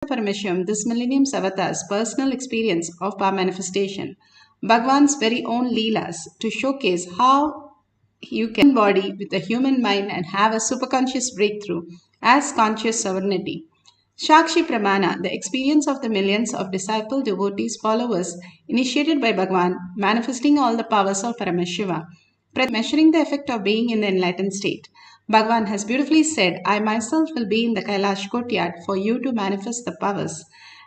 Paramashivam, this millennium's avatar's personal experience of power manifestation, Bhagwan's very own Leelas to showcase how you can embody with a human mind and have a superconscious breakthrough as conscious sovereignty. Shakshi Pramana, the experience of the millions of disciple devotees followers initiated by Bhagwan, manifesting all the powers of Paramashiva, measuring the effect of being in the enlightened state. Bhagwan has beautifully said, I myself will be in the Kailash courtyard for you to manifest the powers.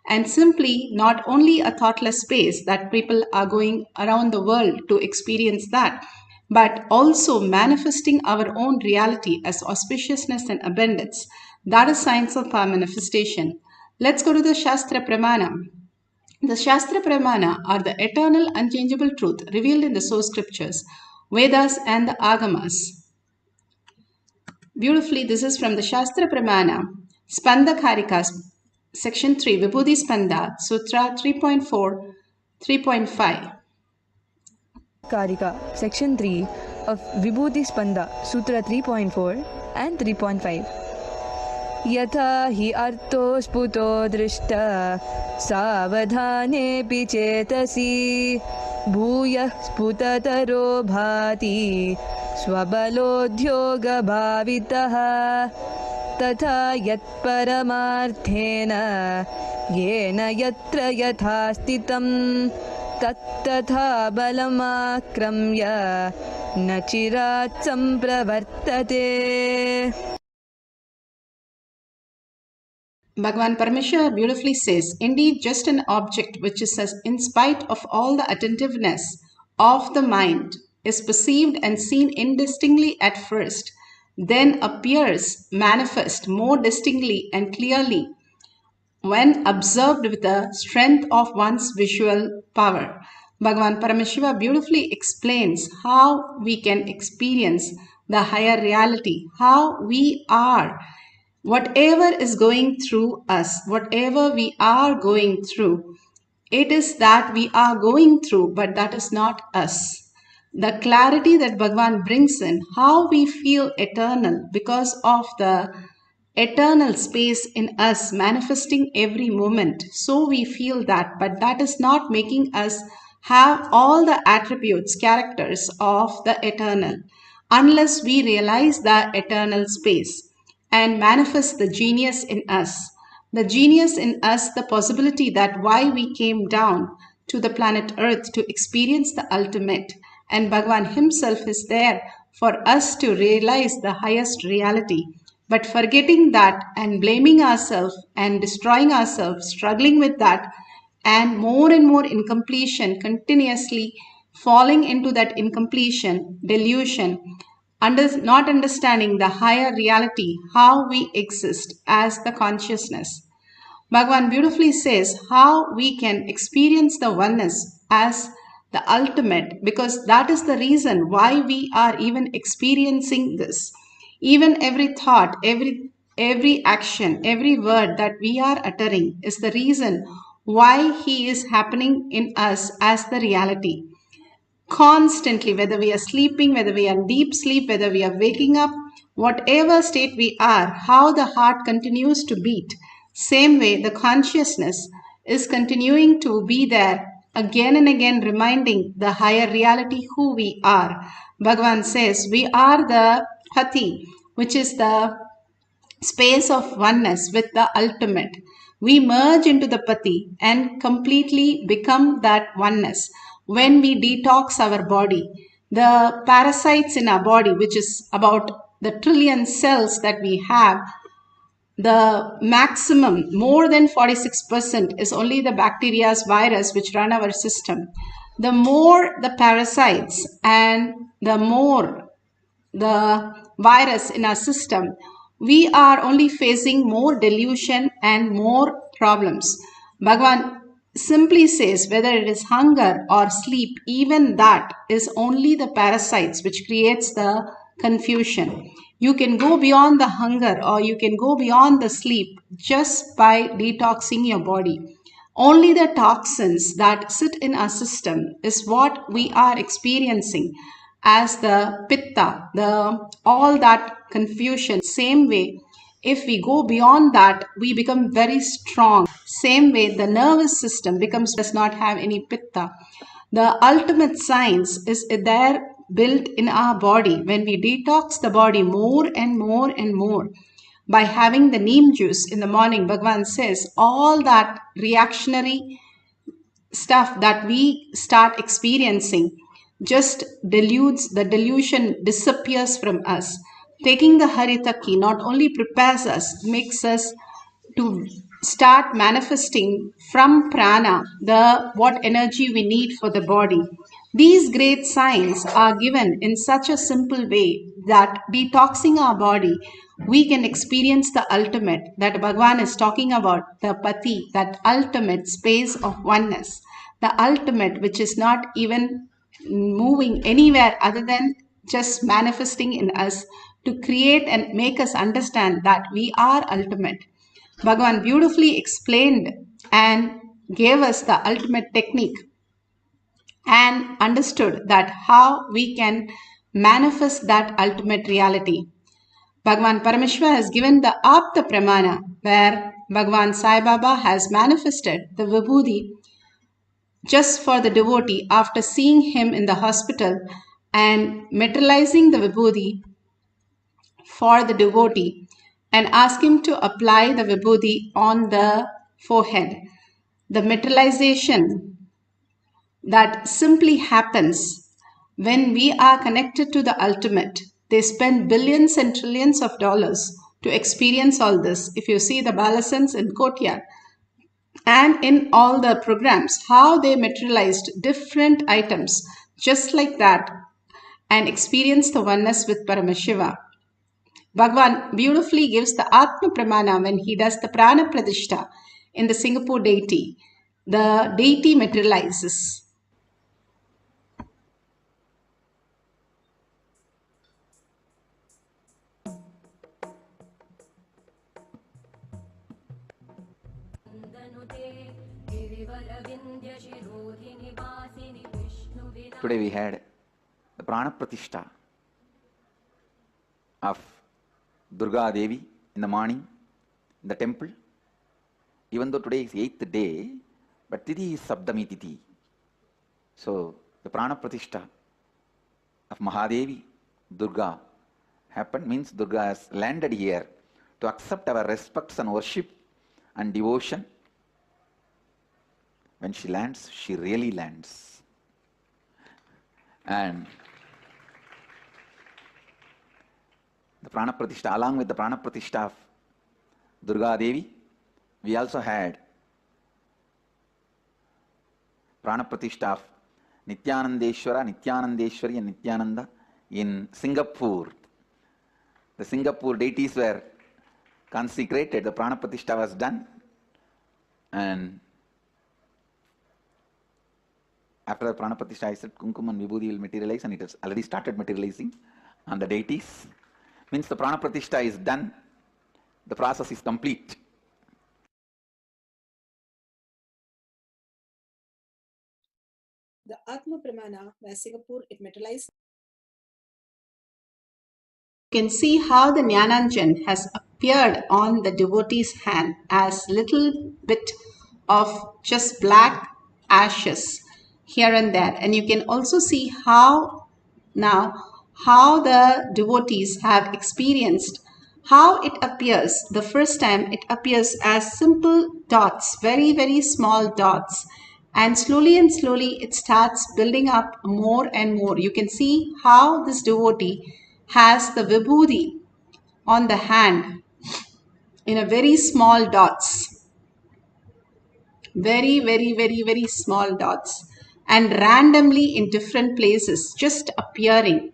And simply not only a thoughtless space that people are going around the world to experience that, but also manifesting our own reality as auspiciousness and abundance. That is science of power manifestation. Let's go to the Shastra Pramana. The Shastra Pramana are the eternal, unchangeable truth revealed in the source scriptures, Vedas and the Agamas. Beautifully, this is from the Shastra Pramana, Spanda Karikas, Section 3, Vibhuti Spanda, Sutra 3.4, 3.5. Karika, Section 3 of Vibhuti Spanda, Sutra 3.4 and 3.5. Yatha hi arto sputo drishta savadhanepi chetasi bhuyah sputataro bhati swabaloddyoga bhavitaha tatha yat paramarthena yena yatra yatha stitam tattatha balamakramya nachirat sampravartate. Bhagavan Parmeshwar beautifully says, indeed, just an object which is in spite of all the attentiveness of the mind is perceived and seen indistinctly at first, then appears manifest more distinctly and clearly when observed with the strength of one's visual power. Bhagavan Paramashiva beautifully explains how we can experience the higher reality, how we are. Whatever is going through us, whatever we are going through, it is that we are going through, but that is not us. The clarity that Bhagavan brings in, how we feel eternal because of the eternal space in us manifesting every moment. So we feel that, but that is not making us have all the attributes, characters of the eternal, unless we realize the eternal space and manifest the genius in us. The genius in us, the possibility that why we came down to the planet Earth to experience the ultimate. And Bhagavan himself is there for us to realize the highest reality. But forgetting that and blaming ourselves and destroying ourselves, struggling with that, and more incompletion, continuously falling into that incompletion, delusion, not understanding the higher reality, how we exist as the consciousness. Bhagavan beautifully says how we can experience the oneness as the ultimate, because that is the reason why we are even experiencing this. Even every thought, every action, every word that we are uttering is the reason why he is happening in us as the reality. Constantly, whether we are sleeping, whether we are in deep sleep, whether we are waking up, whatever state we are, how the heart continues to beat. Same way, the consciousness is continuing to be there again and again, reminding the higher reality who we are. Bhagavan says, we are the Pati, which is the space of oneness with the ultimate. We merge into the Pati and completely become that oneness. When we detox our body, the parasites in our body, which is about the trillion cells that we have, the maximum, more than 46% is only the bacteria's virus which run our system. The more the parasites and the more the virus in our system, we are only facing more delusion and more problems. Bhagavan simply says whether it is hunger or sleep, even that is only the parasites which creates the confusion. You can go beyond the hunger or you can go beyond the sleep just by detoxing your body. Only the toxins that sit in our system is what we are experiencing as the pitta, all that confusion. Same way, If we go beyond that, we become very strong. Same way, the nervous system does not have any pitta. The ultimate science is there built in our body. When we detox the body more and more and more, by having the neem juice in the morning, Bhagavan says all that reactionary stuff that we start experiencing just dilutes, the delusion disappears from us. Taking the Haritaki not only prepares us, makes us to start manifesting from prana the what energy we need for the body. These great signs are given in such a simple way that detoxing our body, we can experience the ultimate that Bhagavan is talking about, the pati, that ultimate space of oneness, the ultimate which is not even moving anywhere other than just manifesting in us to create and make us understand that we are ultimate. Bhagavan beautifully explained and gave us the ultimate technique and understood that how we can manifest that ultimate reality. Bhagavan Paramashiva has given the Apta Pramana, where Bhagavan Sai Baba has manifested the Vibhuti just for the devotee after seeing him in the hospital and materializing the Vibhuti for the devotee and ask him to apply the Vibhuti on the forehead. The materialization that simply happens when we are connected to the ultimate. They spend billions and trillions of dollars to experience all this. If you see the Balasans in Kotyar and in all the programs, how they materialized different items just like that and experience the oneness with Paramashiva. Bhagavan beautifully gives the Atma Pramana when he does the Prana Pradishta in the Singapore deity. The deity materializes. Today we had the Prana Pratishtha of Durga Devi in the morning in the temple. Even though today is 8th day, but Tithi is Sabdami Tithi. So the Prana Pratishtha of Mahadevi, Durga, happened, means Durga has landed here to accept our respects and worship and devotion. When she lands, she really lands. And the Prana Pratishtha, along with the Prana Pratishtha of Durga Devi, we also had Prana Pratishtha of Nithyanandeshwara, Nithyanandeshwari and Nithyananda in Singapore. The Singapore deities were consecrated, the Prana Pratishtha was done, and after the Prana Pratishtha, I said Kumkum and Vibhuti will materialize, and it has already started materializing on the deities. Means the Prana Pratishtha is done, the process is complete. The Atma Pramana, where Singapore, it materialized. You can see how the Jnananjan has appeared on the devotee's hand as little bit of just black ashes here and there. And you can also see how now how the devotees have experienced how it appears. The first time it appears as simple dots, very, very small dots. And slowly it starts building up more and more. You can see how this devotee has the vibhuti on the hand in a very small dots. Very, very, very, very small dots. And randomly in different places, just appearing.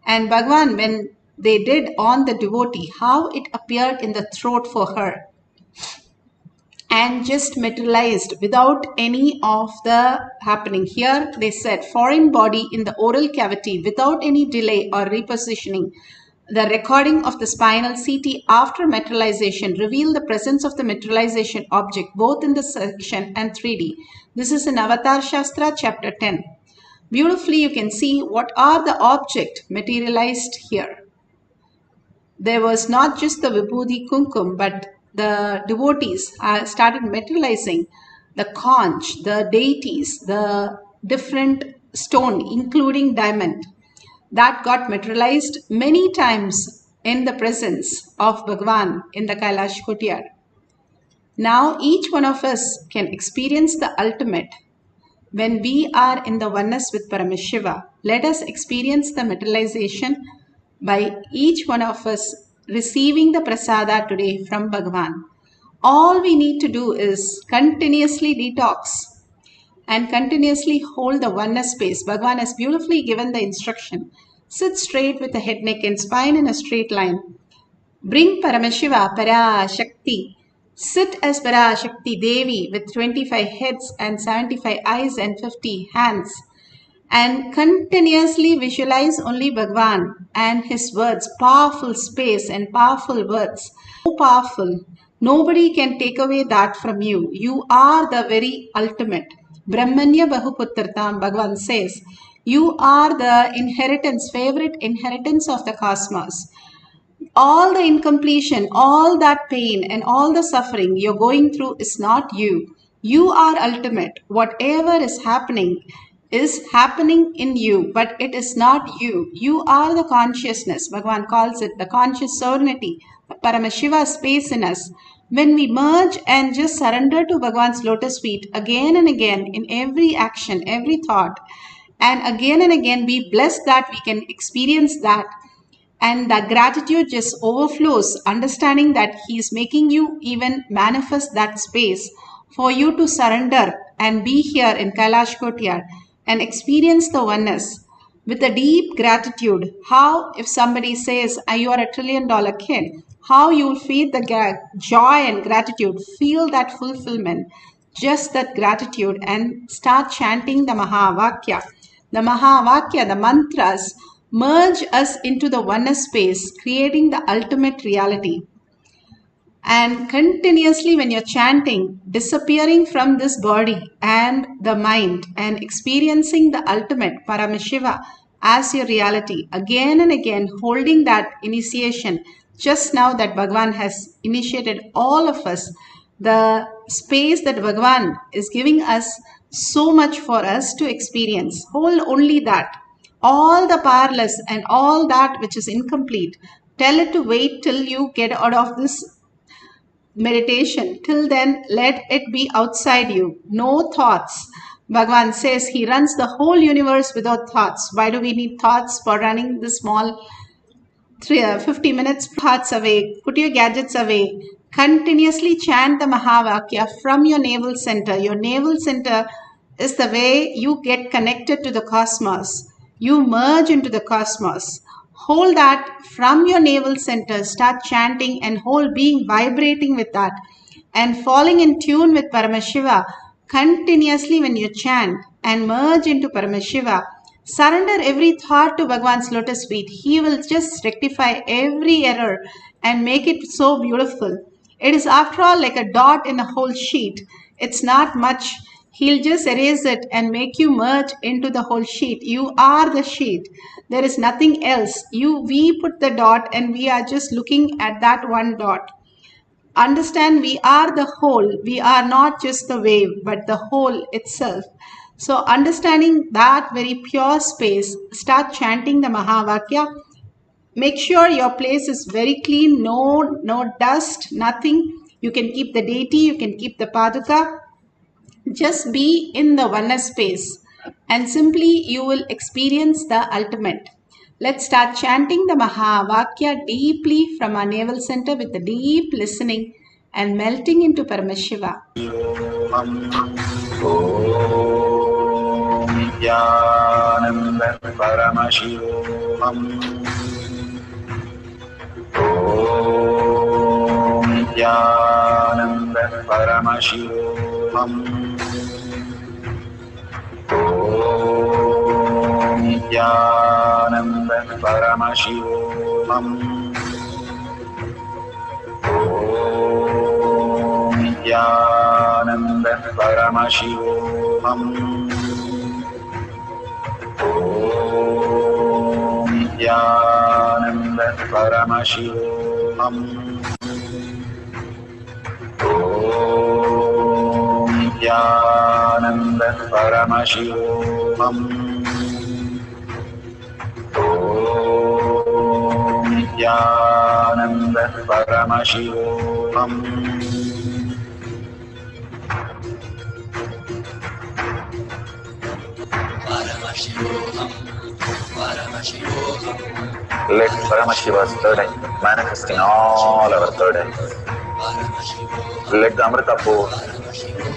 And Bhagavan, when they did on the devotee, how it appeared in the throat for her and just materialized without any of the happening. Here they said foreign body in the oral cavity without any delay or repositioning. The recording of the spinal CT after materialization revealed the presence of the materialization object both in the section and 3D. This is in Avatar Shastra chapter 10. Beautifully you can see what are the object materialized here. there was not just the Vibhuti Kumkum, but the devotees started materializing the conch, the deities, the different stone, including diamond, that got materialized many times in the presence of Bhagwan in the Kailash courtyard. Now each one of us can experience the ultimate. When we are in the oneness with Paramashiva, let us experience the materialization by each one of us receiving the prasada today from Bhagwan. All we need to do is continuously detox and continuously hold the oneness space. Bhagwan has beautifully given the instruction. Sit straight with the head, neck and spine in a straight line. Bring Paramashiva, Parashakti. Sit as Parashakti Devi with 25 heads and 75 eyes and 50 hands. And continuously visualize only Bhagwan and his words, powerful space and powerful words. So powerful. Nobody can take away that from you. You are the very ultimate. Brahmanya Bahuputratam, Bhagwan says, you are the inheritance, favorite inheritance of the cosmos. All the incompletion, all that pain and all the suffering you're going through is not you. You are ultimate. Whatever is happening in you, but it is not you. You are the consciousness. Bhagavan calls it the conscious sovereignty, the Paramashiva space in us. When we merge and just surrender to Bhagavan's lotus feet again and again in every action, every thought, and again be blessed that we can experience that. And that gratitude just overflows, understanding that he is making you even manifest that space for you to surrender and be here in Kailash Courtyard and experience the oneness with a deep gratitude. How if somebody says, you are $1 trillion kid, how you will feel the joy and gratitude, feel that fulfillment, just that gratitude, and start chanting the Mahavakya. The Mahavakya, the mantras, merge us into the oneness space, creating the ultimate reality. And continuously when you're chanting, disappearing from this body and the mind and experiencing the ultimate Paramashiva as your reality, again and again holding that initiation, just now that Bhagwan has initiated all of us, the space that Bhagwan is giving us so much for us to experience. Hold only that. All the powerless and all that which is incomplete, tell it to wait till you get out of this meditation. Till then, let it be outside you. No thoughts. Bhagavan says he runs the whole universe without thoughts. Why do we need thoughts for running the small 50 minutes? Thoughts away. Put your gadgets away. Continuously chant the Mahavakya from your navel center. Your navel center is the way you get connected to the cosmos. You merge into the cosmos. Hold that from your navel center. Start chanting and whole being vibrating with that and falling in tune with Paramashiva. Continuously when you chant and merge into Paramashiva, surrender every thought to Bhagwan's lotus feet. He will just rectify every error and make it so beautiful. It is after all like a dot in a whole sheet. It's not much. He'll just erase it and make you merge into the whole sheet. You are the sheet. There is nothing else. We put the dot and we are just looking at that one dot. Understand, we are the whole. We are not just the wave, but the whole itself. So understanding that very pure space, start chanting the Mahavakya. Make sure your place is very clean, no dust, nothing. You can keep the deity, you can keep the Paduka. Just be in the oneness space and simply you will experience the ultimate. Let's start chanting the Mahavakya deeply from our navel center with the deep listening and melting into Paramashiva. Nithyananda Paramashivam. Nithyananda Paramashivam. Nithyananda Paramashivoham. Nithyananda Paramashivoham. Nithyananda Paramashivoham. Nithyananda Paramashivoham. Nithyananda Paramashivoham. Let Paramashiva's third eye manifest in all our third eyes. Let the Amrita pour,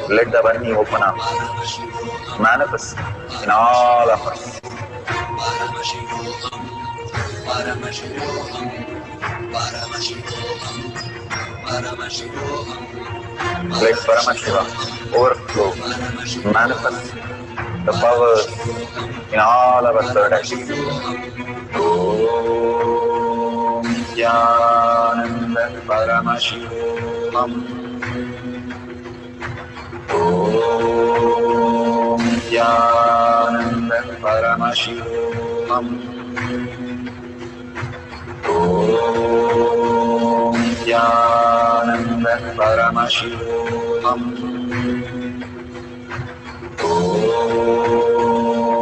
let the Varni open up, manifest in all of us. Let Paramashiva overflow, manifest the powers in all our third eyes. Om Nithyananda Paramashivoham. Om Nithyananda Paramashivoham. Om Nithyananda Paramashivoham. Om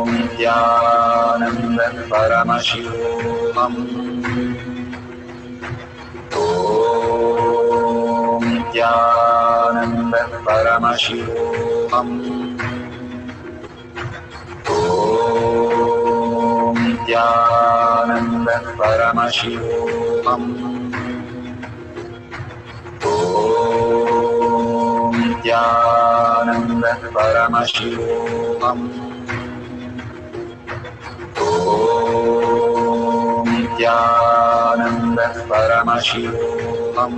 Nithyananda Paramashivoham. Om Nithyananda Paramashivoham. Om Nithyananda Paramashivoham. Om Nithyananda Paramashivoham. Om Nithyananda Paramashivoham. Om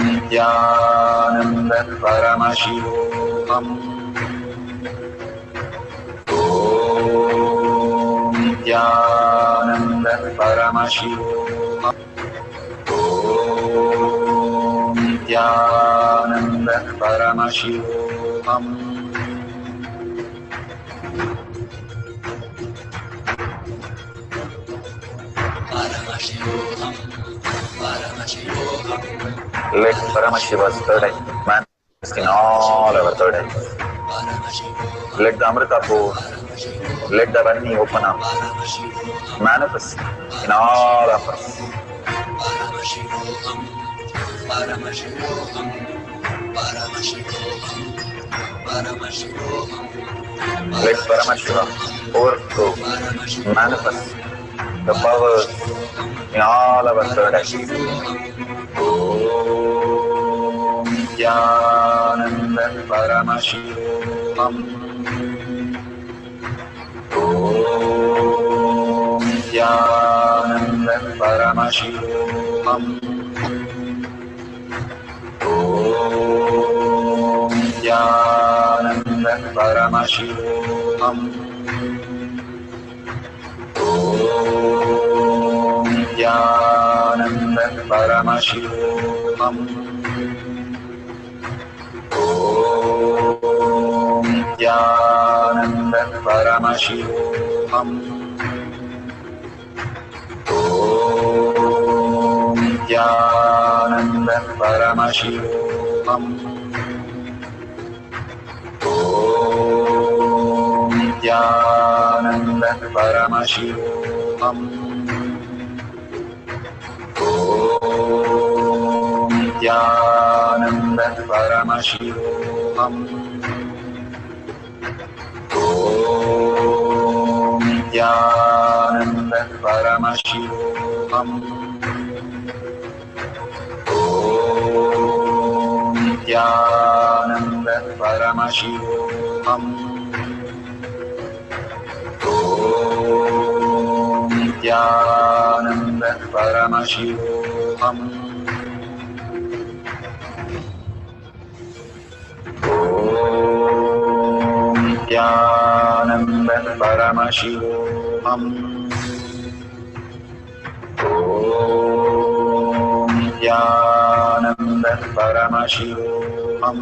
Nithyananda Paramashivoham. Om Nithyananda Paramashivoham. Om Nithyananda Paramashivoham. Let Paramashiva's third eye manifest in all our third eyes. Let the Amrita pour, let the Varni open up, manifest in all of us. Let Paramashiva overflow, manifest the powers in all our third eyes. Om Nithyananda Paramashivoham. Om Nithyananda Paramashivoham. Om Nithyananda Paramashivoham. Om Nithyananda Paramashivoham. Om Nithyananda Paramashivoham. Om Nithyananda Paramashivoham. Om Nithyananda Paramashivoham. Om Nithyananda Paramashivoham. Om Nithyananda Paramashivoham. Om Nithyananda Paramashivoham. Om Nithyananda Paramashivoham. Om Nithyananda Paramashivoham. Om Nithyananda Paramashivoham.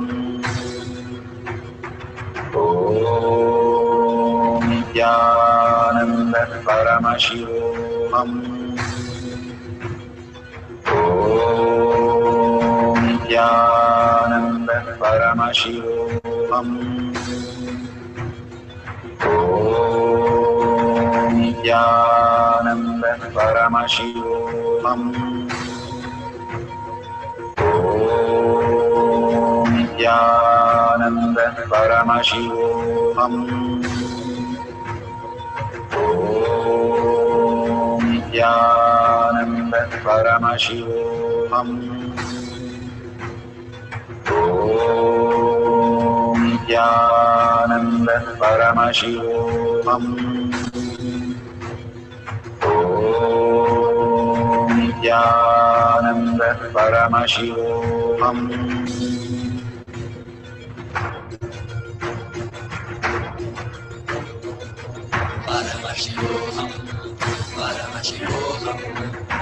Om Nithyananda Paramashivoham. Om Nithyananda Paramashivoham. Om Nithyananda Paramashivoham. Om Nithyananda Paramashivoham. Om Nithyananda Paramashivoham. Om Nithyananda Paramashivoham. Om Nithyananda Paramashivoham.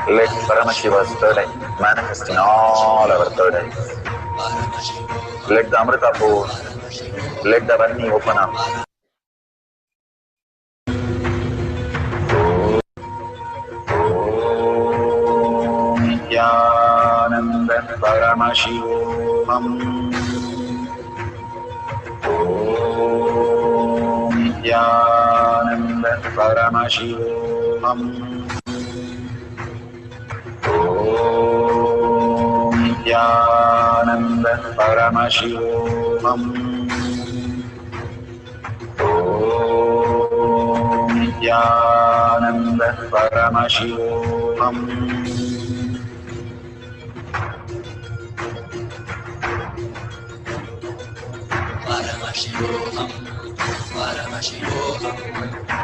Let Paramashiva's third eye manifest in all our third eyes. Let the Amrita pour, let the Varni open up. Om Nithyananda Paramashivoham. Om Nithyananda Paramashivoham. Om Nithyananda Paramashivoham. Om Nithyananda Paramashivoham.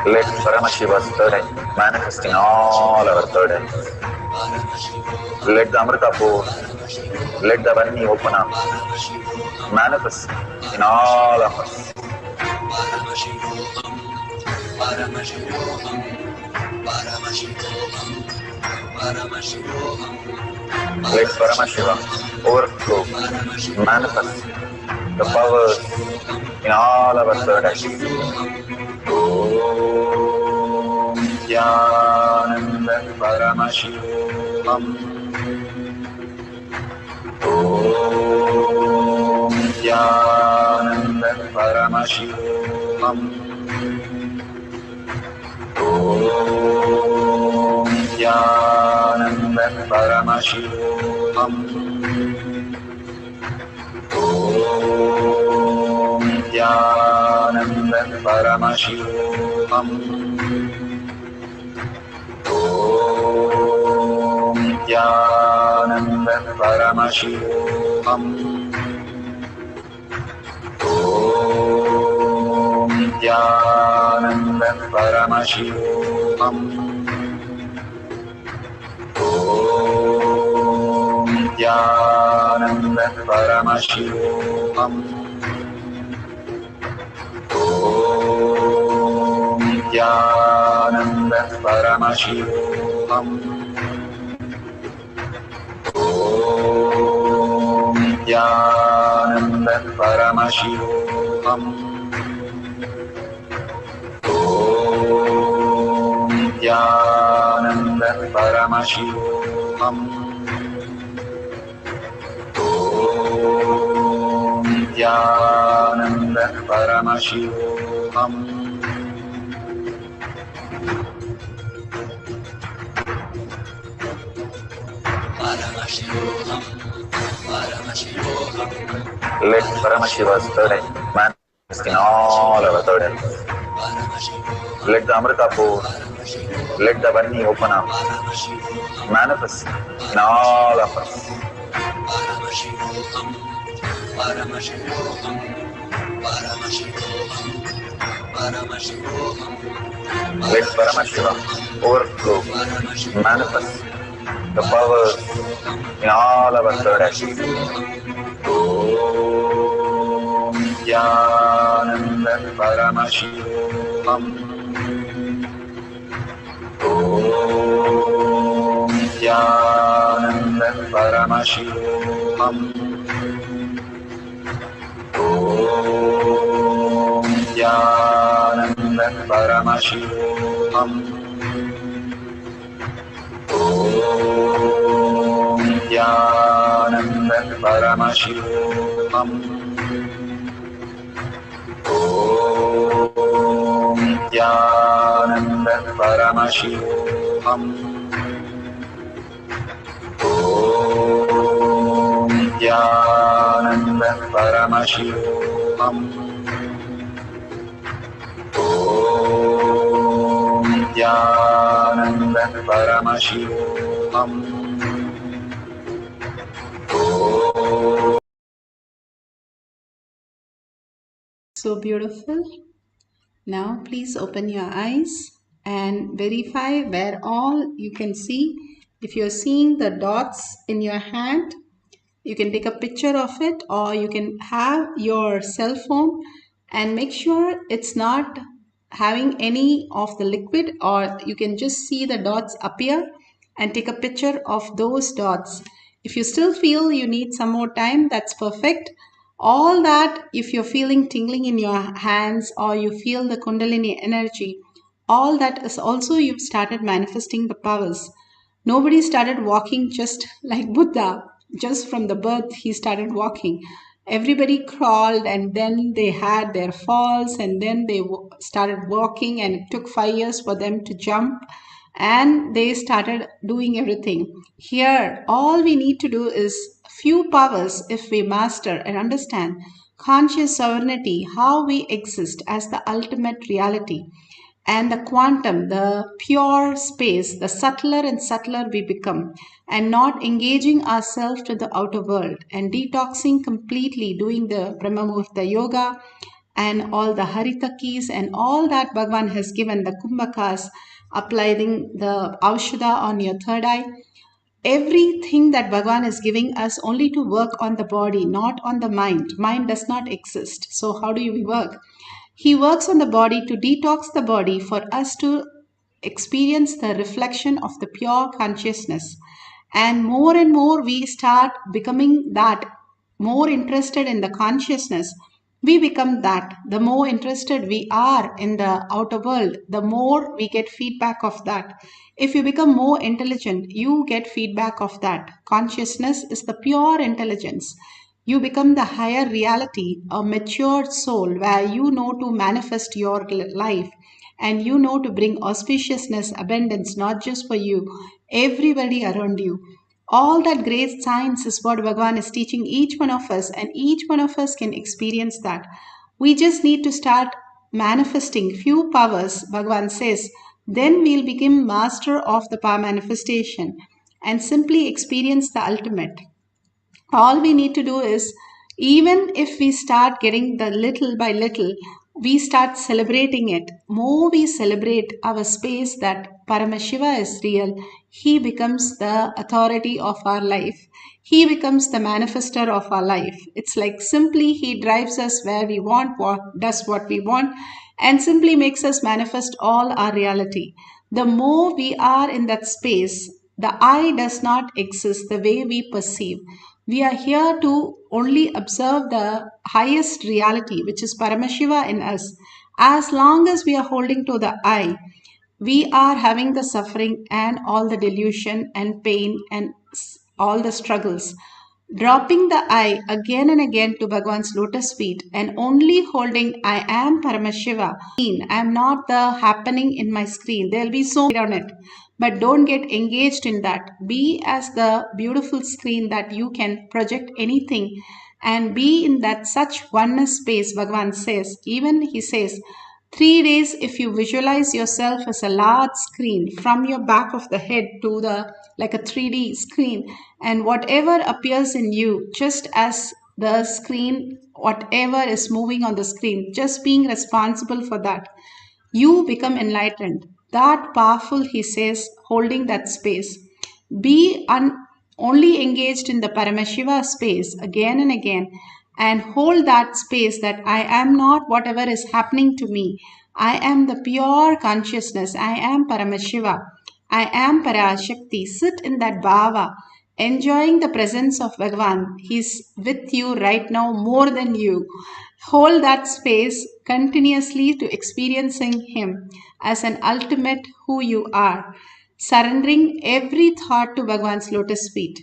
Let Paramashiva's third eye manifest in all our third eyes. Let the Amrita pour, let the Varni open up, manifest in all of us. Let Paramashiva overflow, manifest the powers in all our third eyes. Om Nithyananda Paramashivoham. Om Nithyananda Paramashivoham. Om Nithyananda Paramashivoham. Om Nithyananda Paramashivoham. Om Nithyananda Paramashivoham. Om Nithyananda Paramashivoham. Om Nithyananda Paramashivoham. Om Nithyananda Paramashivoham. Om Nithyananda Paramashivoham. Om Nithyananda Paramashivoham. Om Nithyananda Paramashivoham. Let Paramashiva's third eye manifest in all our third eyes. Let the Amrita pour, let the Varni open up, manifest in all of us. Let Paramashiva overflow, manifest the powers in all our third eyes. Om Nithyananda Paramashivoham. Om Nithyananda Paramashivoham. Om Nithyananda Paramashivoham. Om Nithyananda Paramashivam. Om Nithyananda Paramashivam. Om Nithyananda Paramashivam. Om Nithyananda Paramashivam. So beautiful. Now please open your eyes and verify where all you can see. If you're seeing the dots in your hand, you can take a picture of it, or you can have your cell phone and make sure it's not having any of the liquid, or you can just see the dots appear and take a picture of those dots. If you still feel you need some more time, that's perfect. All that, if you're feeling tingling in your hands or you feel the Kundalini energy, all that is also you've started manifesting the powers. Nobody started walking just like Buddha. Just from the birth, he started walking. Everybody crawled, and then they had their falls, and then they started walking, and it took 5 years for them to jump, and they started doing everything. Here, all we need to do is few powers. If we master and understand conscious sovereignty, how we exist as the ultimate reality, and the quantum, the pure space, the subtler and subtler we become, and not engaging ourselves to the outer world, and detoxing completely, doing the Brahma yoga and all the haritakis and all that Bhagavan has given, the kumbhakas, applying the aushadha on your third eye. Everything that Bhagavan is giving us only to work on the body, not on the mind. Mind does not exist. So how do we work? He works on the body to detox the body for us to experience the reflection of the pure consciousness. And more we start becoming that, more interested in the consciousness, we become that. The more interested we are in the outer world, the more we get feedback of that. If you become more intelligent, you get feedback of that. Consciousness is the pure intelligence. You become the higher reality, a matured soul where you know to manifest your life, and you know to bring auspiciousness, abundance, not just for you, everybody around you. All that great science is what Bhagavan is teaching each one of us, and each one of us can experience that. We just need to start manifesting few powers, Bhagavan says, then we'll become master of the power manifestation and simply experience the ultimate. All we need to do is, even if we start getting the little by little, we start celebrating it. More we celebrate our space that Paramashiva is real, he becomes the authority of our life. He becomes the manifester of our life. It's like simply he drives us where we want, does what we want, and simply makes us manifest all our reality. The more we are in that space, the I does not exist the way we perceive. We are here to only observe the highest reality, which is Paramashiva in us. As long as we are holding to the I, we are having the suffering and all the delusion and pain and all the struggles. Dropping the I again and again to Bhagavan's lotus feet and only holding I am Paramashiva. I am not the happening in my screen. There will be so many on it. But don't get engaged in that. Be as the beautiful screen that you can project anything and be in that such oneness space, Bhagavan says. Even he says, 3 days, if you visualize yourself as a large screen from your back of the head to the like a 3D screen, and whatever appears in you, just as the screen, whatever is moving on the screen, just being responsible for that, you become enlightened. That powerful, he says, holding that space. Be only engaged in the Paramashiva space again and again, and hold that space that I am not whatever is happening to me. I am the pure consciousness. I am Paramashiva. I am Parashakti. Sit in that bhava. enjoying the presence of Bhagavan. He's with you right now more than you. Hold that space continuously to experiencing Him as an ultimate who you are, surrendering every thought to Bhagavan's lotus feet.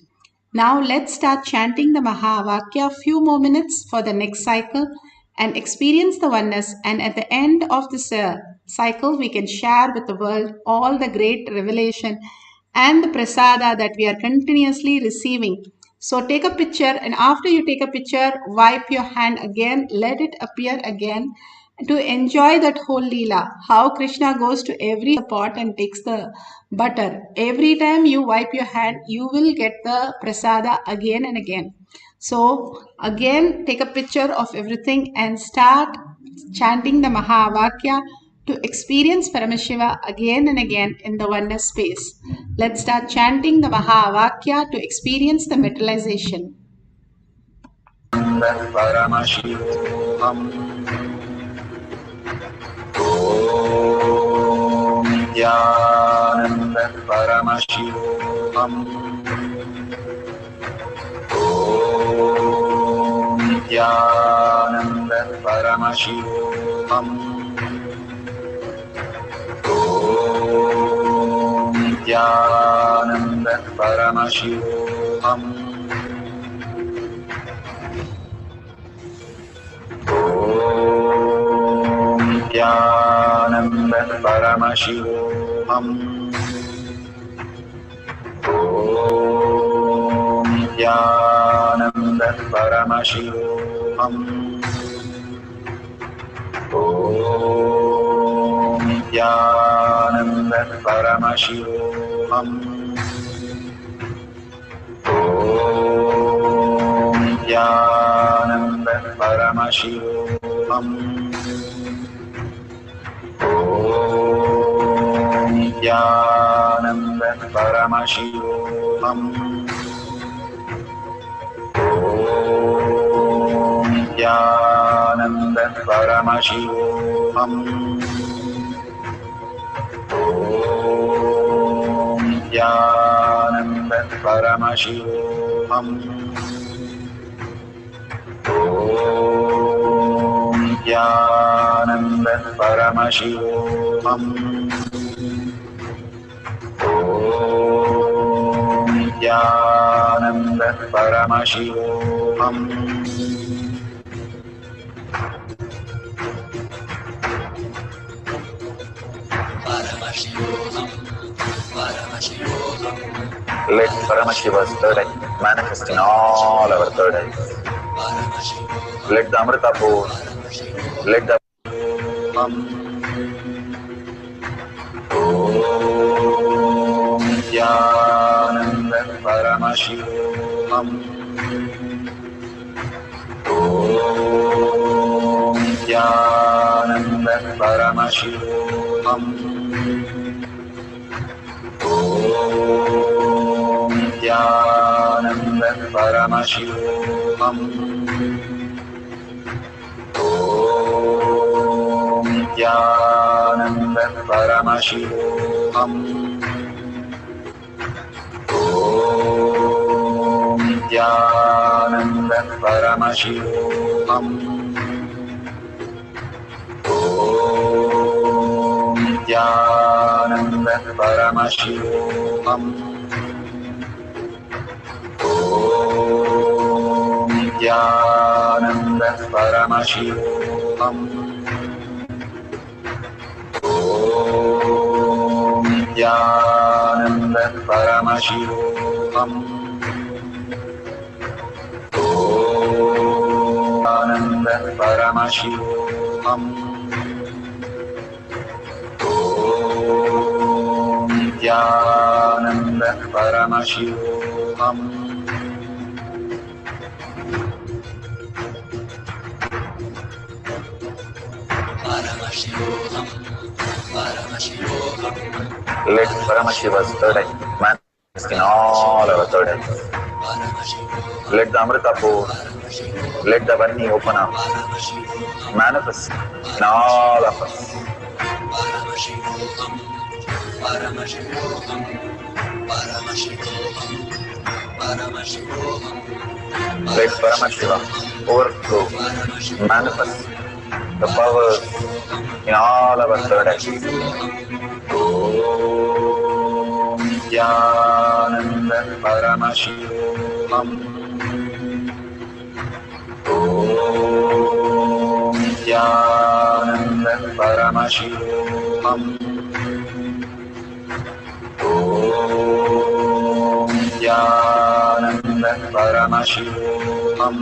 Now let's start chanting the Mahavakya a few more minutes for the next cycle and experience the oneness. And at the end of this cycle, we can share with the world all the great revelation and the prasada that we are continuously receiving. So take a picture, and after you take a picture, wipe your hand again, let it appear again to enjoy that whole Leela. How Krishna goes to every pot and takes the butter. Every time you wipe your hand, you will get the prasada again and again. So again, take a picture of everything and start chanting the Mahavakya to experience Paramashiva again and again in the oneness space. Let's start chanting the Mahavakya to experience the materialization. Paramashivoham. Om Nithyananda Paramashivoham. Om Nithyananda Paramashivoham. Om Nithyananda Paramashivoham. Om Nithyananda Paramashivoham. Om Nithyananda Paramashivoham. Om Nithyananda Paramashivoham. Om Nithyananda Paramashivoham. Om Nithyananda Paramashivoham. Om Nithyananda Paramashivoham. Om Nithyananda Paramashivoham. Om Nithyananda Paramashivoham. Om Nithyananda Paramashivoham. Let Paramashiva's third eye manifest in all our third eyes. Let the Amrita pour, let the Om Nithyananda Paramashivoham. Om Nithyananda Paramashivoham. Om Nithyananda Paramashivoham. Om Nithyananda Paramashivoham. Om Nithyananda Paramashivoham. Om Nithyananda Paramashivoham. Om Nithyananda Paramashivoham. Om Nithyananda Paramashivoham. Om Nithyananda Paramashivoham. Om Nithyananda Paramashivoham. Let Paramashiva's third eye manifest in all our third eyes. Let the Amrita pour, let the Varni open up, manifest in all of us. Paramashivoham, Paramashivoham, Paramashivoham. Let Paramashiva overflow, manifest the powers in all our third eye. Om Nithyananda Paramashivoham. Om Nithyananda Paramashivoham. Om Nithyananda Paramashivoham.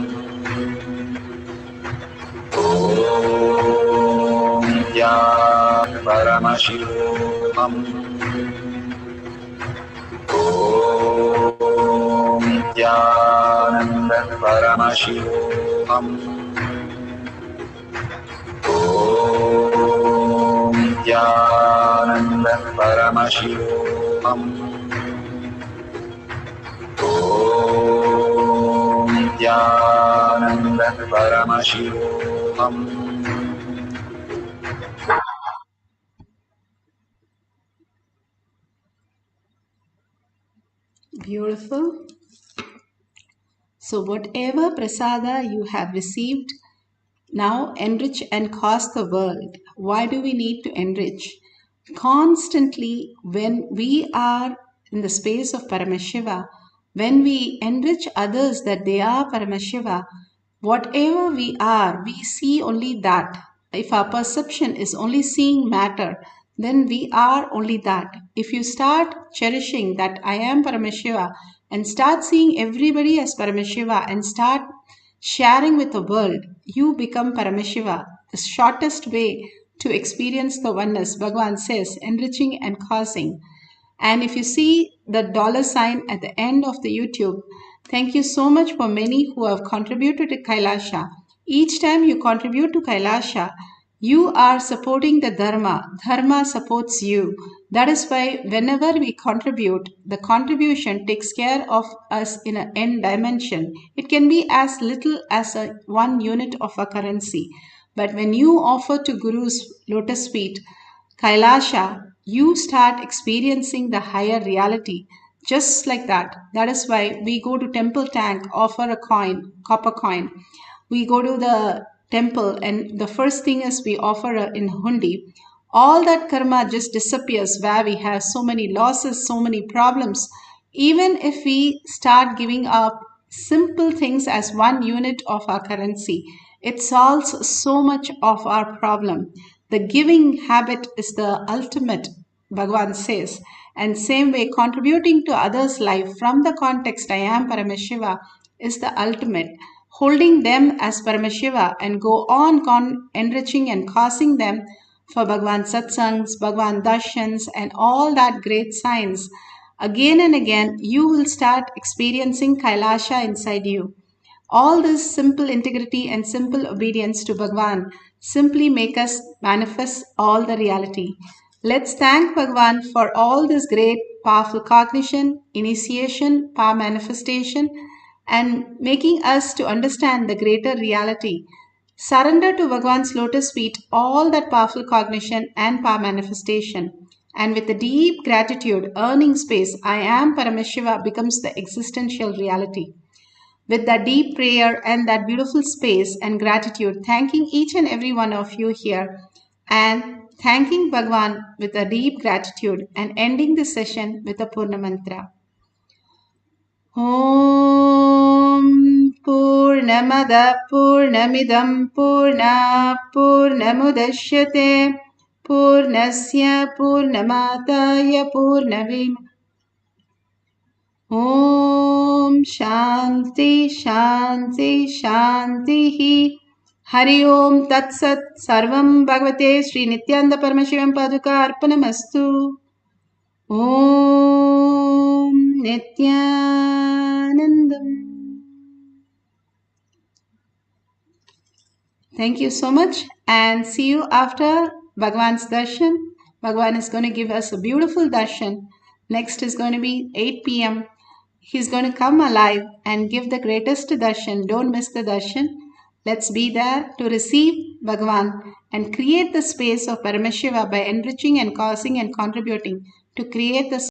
Om Nithyananda Paramashivoham. Om Nithyananda Paramashivoham. Om Nithyananda Paramashivoham. Om Nithyananda Paramashivoham. Beautiful. So whatever prasada you have received, now enrich and cause the world. Why do we need to enrich? Constantly, when we are in the space of Paramashiva, when we enrich others that they are Paramashiva, whatever we are, we see only that. If our perception is only seeing matter, then we are only that. If you start cherishing that I am Paramashiva and start seeing everybody as Paramashiva and start sharing with the world, you become Paramashiva. The shortest way to experience the oneness, Bhagavan says, enriching and causing. And if you see the $sign at the end of the YouTube, thank you so much for many who have contributed to Kailasha. Each time you contribute to Kailasha, you are supporting the Dharma. Dharma supports you. That is why whenever we contribute, the contribution takes care of us in an end dimension. It can be as little as 1 unit of a currency. But when you offer to Guru's lotus feet, Kailasha, you start experiencing the higher reality just like that. That is why we go to temple tank, offer a coin, copper coin. We go to the temple and the first thing is we offer in hundi. All that karma just disappears where we have so many losses, so many problems. Even if we start giving up simple things as 1 unit of our currency, it solves so much of our problem. The giving habit is the ultimate, Bhagavan says. And same way, contributing to others' life from the context I am Paramashiva is the ultimate. Holding them as Paramashiva and go on enriching and causing them for Bhagavan Satsangs, Bhagavan Darshans and all that great science. Again and again, you will start experiencing Kailasha inside you. All this simple integrity and simple obedience to Bhagavan simply make us manifest all the reality. Let's thank Bhagavan for all this great powerful cognition, initiation, power manifestation, and making us to understand the greater reality. Surrender to Bhagavan's lotus feet all that powerful cognition and power manifestation. And with a deep gratitude, earning space, I am Paramashiva becomes the existential reality. With that deep prayer and that beautiful space and gratitude, thanking each and every one of you here and thanking Bhagavan with a deep gratitude and ending this session with a Purna Mantra. Om Purnamada Purnamidam Purna Purnamudashyate Purnasya Purnamataya Purnavim Om Shanti Shanti Shanti Hari Om Tat Sat Sarvam Bhagavate Sri Nithyananda Paramashivam Paduka Arpanamastu Om Nithyanandam. Thank you so much and see you after Bhagavan's darshan. Bhagavan is going to give us a beautiful darshan. Next is going to be 8 p.m. He's going to come alive and give the greatest darshan. Don't miss the darshan. Let's be there to receive Bhagavan and create the space of Paramashiva by enriching and causing and contributing to create the